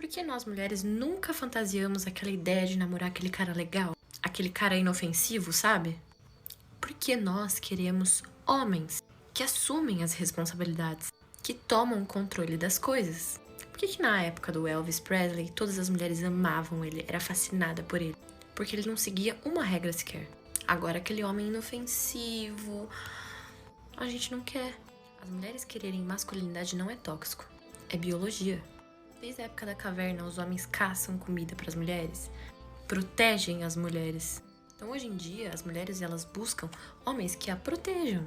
Por que nós mulheres nunca fantasiamos aquela ideia de namorar aquele cara legal? Aquele cara inofensivo, sabe? Por que nós queremos homens que assumem as responsabilidades, que tomam o controle das coisas? Por que na época do Elvis Presley todas as mulheres amavam ele, era fascinada por ele? Porque ele não seguia uma regra sequer. Agora aquele homem inofensivo, a gente não quer. As mulheres quererem masculinidade não é tóxico, é biologia. Desde a época da caverna, os homens caçam comida para as mulheres, protegem as mulheres. Então, hoje em dia, as mulheres elas buscam homens que a protejam.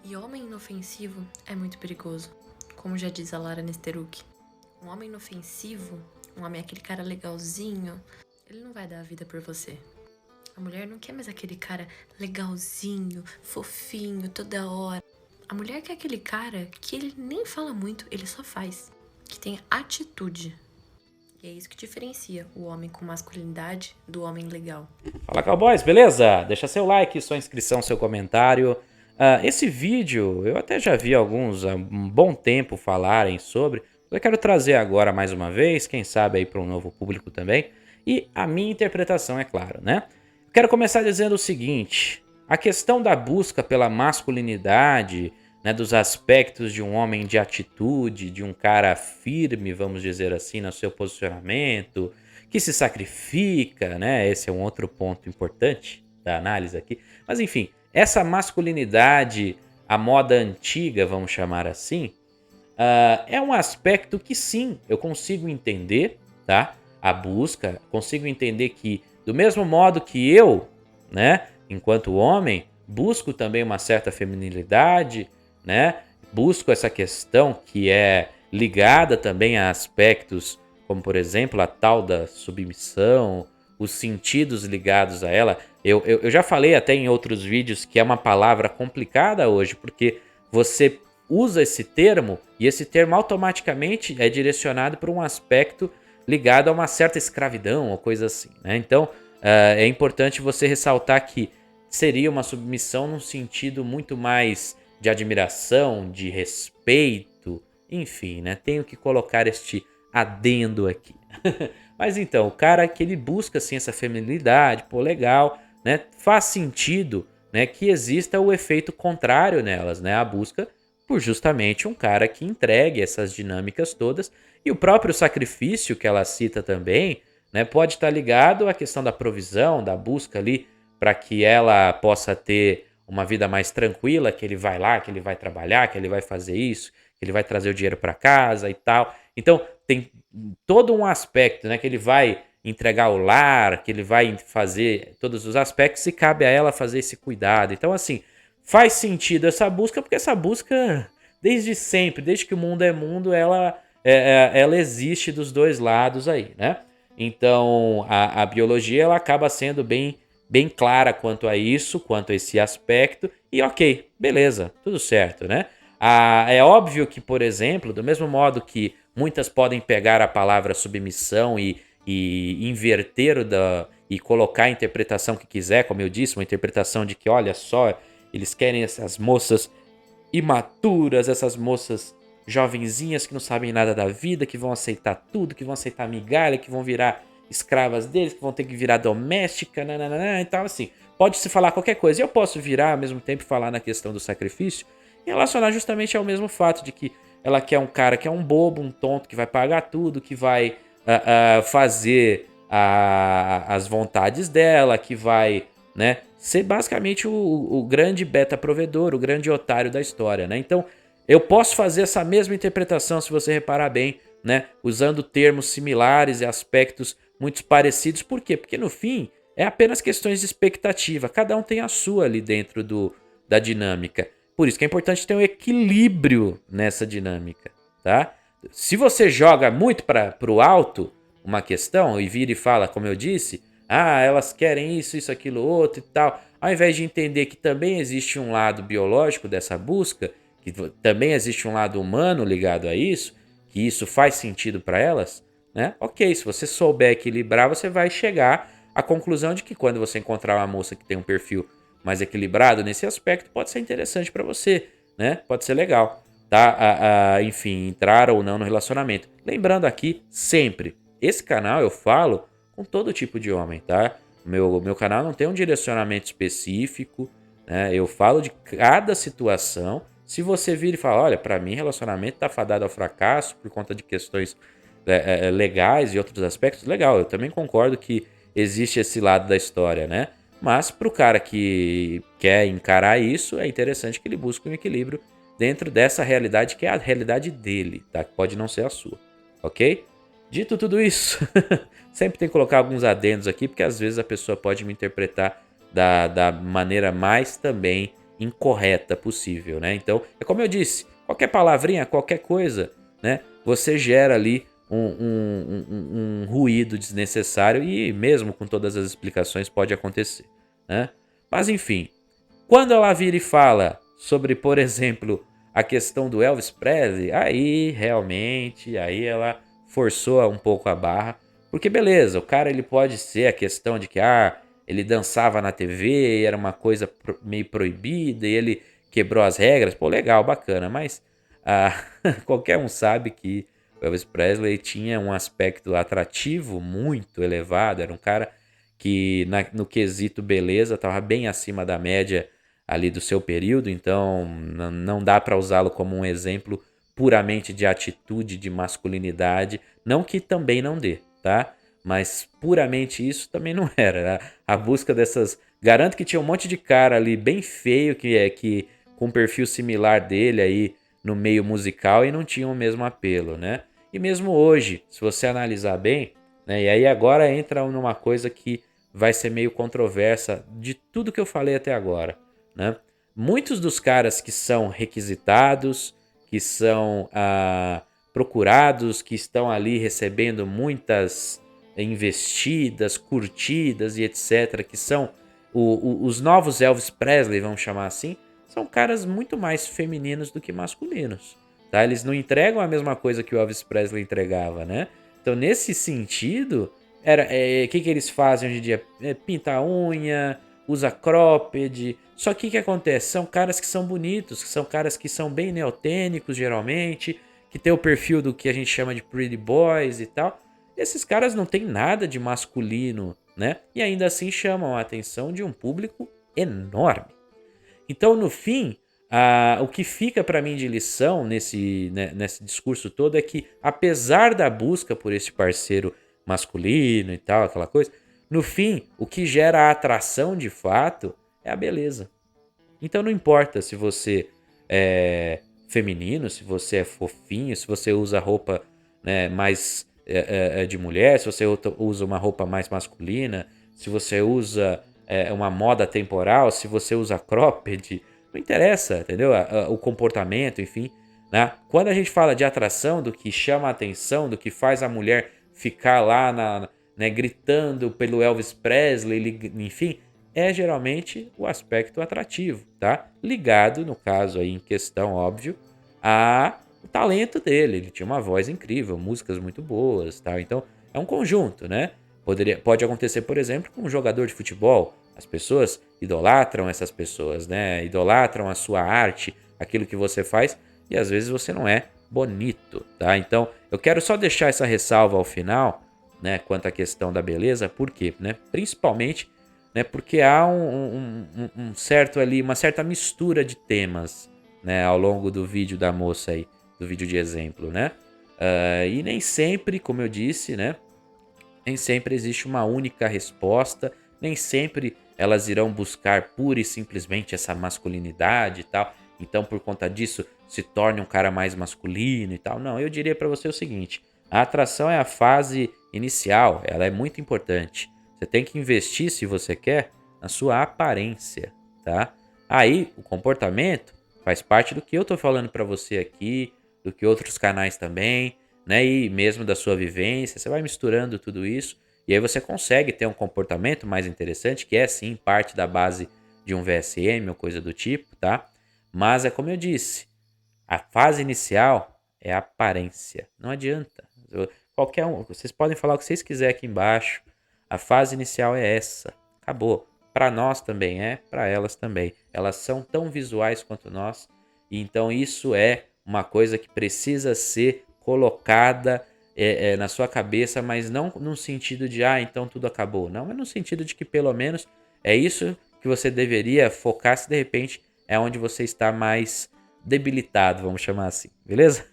E homem inofensivo é muito perigoso, como já diz a Lara Nesteruk. Um homem inofensivo, um homem aquele cara legalzinho, ele não vai dar a vida por você. A mulher não quer mais aquele cara legalzinho, fofinho, toda hora. A mulher quer aquele cara que ele nem fala muito, ele só faz. Que tem atitude. E é isso que diferencia o homem com masculinidade do homem legal. Fala, cowboys, beleza? Deixa seu like, sua inscrição, seu comentário. Esse vídeo eu até já vi alguns há um bom tempo falarem sobre. Eu quero trazer agora mais uma vez, quem sabe aí para um novo público também. E a minha interpretação, é claro, né? Quero começar dizendo o seguinte: a questão da busca pela masculinidade, né, dos aspectos de um homem de atitude, de um cara firme, vamos dizer assim, no seu posicionamento, que se sacrifica, né? Esse é um outro ponto importante da análise aqui. Mas enfim, essa masculinidade, a moda antiga, vamos chamar assim, é um aspecto que sim, eu consigo entender, tá? A busca, consigo entender que do mesmo modo que eu, né, enquanto homem, busco também uma certa feminilidade, né? Busco essa questão que é ligada também a aspectos como, por exemplo, a tal da submissão, os sentidos ligados a ela. Eu já falei até em outros vídeos que é uma palavra complicada hoje, porque você usa esse termo e esse termo automaticamente é direcionado para um aspecto ligado a uma certa escravidão ou coisa assim, né? Então, é importante você ressaltar que seria uma submissão num sentido muito mais de admiração, de respeito, enfim, né? Tenho que colocar este adendo aqui. Mas então, o cara que ele busca assim essa feminilidade, pô, legal, né? Faz sentido, né, que exista o efeito contrário nelas, né? A busca por justamente um cara que entregue essas dinâmicas todas e o próprio sacrifício que ela cita também, né, pode estar ligado à questão da provisão, da busca ali para que ela possa ter uma vida mais tranquila, que ele vai lá, que ele vai trabalhar, que ele vai fazer isso, que ele vai trazer o dinheiro para casa e tal. Então, tem todo um aspecto, né, que ele vai entregar o lar, que ele vai fazer todos os aspectos e cabe a ela fazer esse cuidado. Então, assim, faz sentido essa busca, porque essa busca, desde sempre, desde que o mundo é mundo, ela existe dos dois lados aí, né? Então, a biologia ela acaba sendo bem clara quanto a isso, quanto a esse aspecto. E ok, beleza, tudo certo, né? É óbvio que, por exemplo, do mesmo modo que muitas podem pegar a palavra submissão e inverter e colocar a interpretação que quiser, como eu disse, uma interpretação de que, olha só, eles querem essas moças imaturas, essas moças jovenzinhas que não sabem nada da vida, que vão aceitar tudo, que vão aceitar migalha, que vão virar escravas deles, que vão ter que virar doméstica, nananana, e tal, assim. Pode-se falar qualquer coisa. E eu posso virar, ao mesmo tempo, falar na questão do sacrifício e relacionar justamente ao mesmo fato de que ela quer um cara que é um bobo, um tonto, que vai pagar tudo, que vai fazer as vontades dela, que vai, né, ser basicamente o grande beta provedor, o grande otário da história, né? Então, eu posso fazer essa mesma interpretação, se você reparar bem, né, usando termos similares e aspectos muito parecidos. Por quê? Porque no fim é apenas questões de expectativa. Cada um tem a sua ali dentro da dinâmica. Por isso que é importante ter um equilíbrio nessa dinâmica, tá? Se você joga muito para o alto uma questão e vira e fala, como eu disse, elas querem isso, aquilo, outro e tal, ao invés de entender que também existe um lado biológico dessa busca, que também existe um lado humano ligado a isso, que isso faz sentido para elas, né? Ok, se você souber equilibrar, você vai chegar à conclusão de que quando você encontrar uma moça que tem um perfil mais equilibrado nesse aspecto, pode ser interessante para você, né? Pode ser legal. tá? Enfim, entrar ou não no relacionamento. Lembrando aqui, sempre, esse canal eu falo com todo tipo de homem, tá? Meu canal não tem um direcionamento específico, né? Eu falo de cada situação. Se você vir e falar, olha, pra mim relacionamento tá fadado ao fracasso por conta de questões legais e outros aspectos, legal, eu também concordo que existe esse lado da história, né? Mas pro cara que quer encarar isso, é interessante que ele busque um equilíbrio dentro dessa realidade que é a realidade dele, tá? Que pode não ser a sua, ok? Dito tudo isso, sempre tem que colocar alguns adendos aqui, porque às vezes a pessoa pode me interpretar da maneira mais também incorreta possível, né? Então, é como eu disse, qualquer palavrinha, qualquer coisa, né? Você gera ali um ruído desnecessário e mesmo com todas as explicações pode acontecer, né? Mas enfim, quando ela vira e fala sobre, por exemplo, a questão do Elvis Presley, aí realmente, aí ela forçou um pouco a barra, porque beleza, o cara ele pode ser a questão de que ele dançava na TV, era uma coisa meio proibida e ele quebrou as regras, pô, legal, bacana, mas qualquer um sabe que o Elvis Presley tinha um aspecto atrativo muito elevado, era um cara que no quesito beleza estava bem acima da média ali do seu período, então não dá para usá-lo como um exemplo puramente de atitude, de masculinidade, não que também não dê, tá? Mas puramente isso também não era. A busca dessas, garanto que tinha um monte de cara ali bem feio que com um perfil similar dele aí no meio musical e não tinham o mesmo apelo, né? E mesmo hoje, se você analisar bem, né? E aí agora entra numa coisa que vai ser meio controversa de tudo que eu falei até agora, né? Muitos dos caras que são requisitados, que são procurados, que estão ali recebendo muitas investidas, curtidas e etc., que são os novos Elvis Presley, vamos chamar assim, são caras muito mais femininos do que masculinos. Tá? Eles não entregam a mesma coisa que o Elvis Presley entregava, né? Então, nesse sentido, que eles fazem hoje em dia? Pinta a unha, usa cropped. Só que o que acontece? São caras que são bonitos, são caras que são bem neotênicos, geralmente, que tem o perfil do que a gente chama de pretty boys e tal. Esses caras não têm nada de masculino, né? E ainda assim chamam a atenção de um público enorme. Então, no fim, o que fica para mim de lição nesse discurso todo é que, apesar da busca por esse parceiro masculino e tal, aquela coisa, no fim, o que gera a atração de fato é a beleza. Então não importa se você é feminino, se você é fofinho, se você usa roupa, né, mais de mulher, se você usa uma roupa mais masculina, se você usa uma moda temporal, se você usa cropped, não interessa, entendeu? O comportamento, enfim. Né? Quando a gente fala de atração, do que chama a atenção, do que faz a mulher ficar lá né, gritando pelo Elvis Presley, enfim, é geralmente o aspecto atrativo, tá? Ligado, no caso aí em questão, óbvio, a o talento dele. Ele tinha uma voz incrível, músicas muito boas, tá? Então, é um conjunto, né? Pode acontecer, por exemplo, com um jogador de futebol. As pessoas idolatram essas pessoas, né? Idolatram a sua arte, aquilo que você faz, e às vezes você não é bonito, tá? Então, eu quero só deixar essa ressalva ao final, né, quanto à questão da beleza, por quê? Né? Principalmente, né, porque há um certo ali, uma certa mistura de temas, né, ao longo do vídeo da moça aí, do vídeo de exemplo, né? E nem sempre, como eu disse, né, nem sempre existe uma única resposta, nem sempre elas irão buscar pura e simplesmente essa masculinidade e tal. Então, por conta disso, se torne um cara mais masculino e tal. Não, eu diria pra você o seguinte: a atração é a fase inicial, ela é muito importante. Você tem que investir, se você quer, na sua aparência, tá? Aí, o comportamento faz parte do que eu tô falando pra você aqui, do que outros canais também, né? E mesmo da sua vivência, você vai misturando tudo isso e aí você consegue ter um comportamento mais interessante, que é sim parte da base de um VSM ou coisa do tipo, tá? Mas é como eu disse, a fase inicial é a aparência. Não adianta. Qualquer um, vocês podem falar o que vocês quiserem aqui embaixo. A fase inicial é essa. Acabou. Para nós também é, para elas também. Elas são tão visuais quanto nós, e então isso é uma coisa que precisa ser colocada na sua cabeça, mas não no sentido de, então tudo acabou. Não, é no sentido de que pelo menos é isso que você deveria focar se de repente é onde você está mais debilitado, vamos chamar assim, beleza?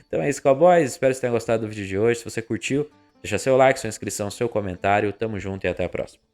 Então é isso, cowboys. Espero que você tenha gostado do vídeo de hoje. Se você curtiu, deixa seu like, sua inscrição, seu comentário. Tamo junto e até a próxima.